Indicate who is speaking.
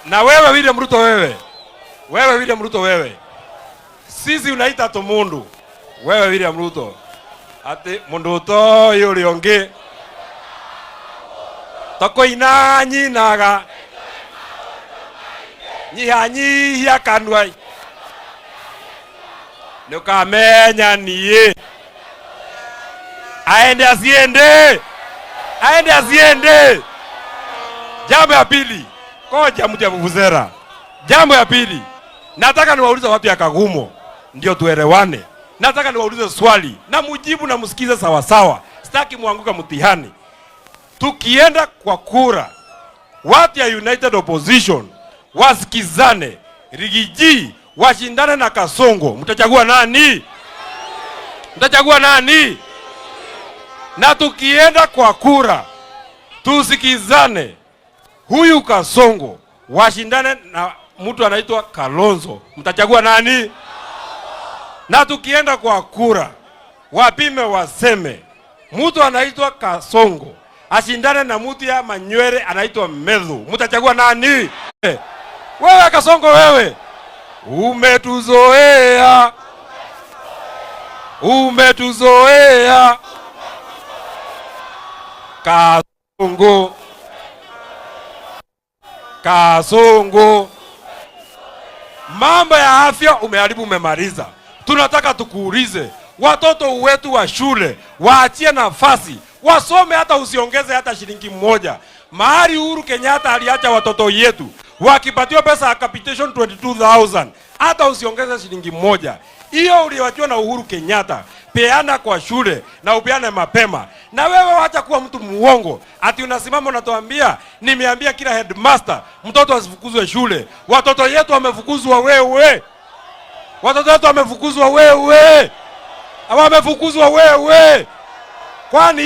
Speaker 1: Na wewe William Ruto, wewe William Ruto, wewe sisi unaita to mundu, wewe William Ruto ati mundu to yuri onge toko inanyi naga nyihanyihia kanwai nukamenya niye aende asiende. Jambo ya pili, koja mjavuvuzera. Jambo ya pili, nataka niwaulize watu ya Kagumo ndio tuelewane. Nataka niwaulize swali na mujibu na msikize sawa sawa. Sitaki muanguka mtihani. Tukienda kwa kura, watu ya United Opposition wasikizane, Rigiji washindane na Kasongo. Mtachagua nani? Mtachagua nani? Na tukienda kwa kura, tusikizane, huyu Kasongo washindane na mtu anaitwa Kalonzo. Mtachagua nani? Na tukienda kwa kura, wapime waseme, mtu anaitwa Kasongo ashindane na mtu ya Manywere anaitwa Medhu. Mtachagua nani? Wewe Kasongo, wewe umetuzoea. Kasongo, mambo ya afya umeharibu, umemaliza. Tunataka tukuulize, watoto wetu wa shule waachie nafasi wasome, hata usiongeze hata shilingi moja. Mahali Uhuru Kenyatta aliacha watoto yetu wakipatiwa pesa ya capitation 22,000, hata usiongeze shilingi moja. Hiyo uliwachwa na Uhuru Kenyatta, peana kwa shule na upeane mapema. Na wewe wacha kuwa mtu muongo, ati unasimama unatuambia nimeambia kila headmaster mtoto asifukuzwe shule. Watoto yetu wamefukuzwa wewe. Watoto wetu wamefukuzwa wewe. Kwani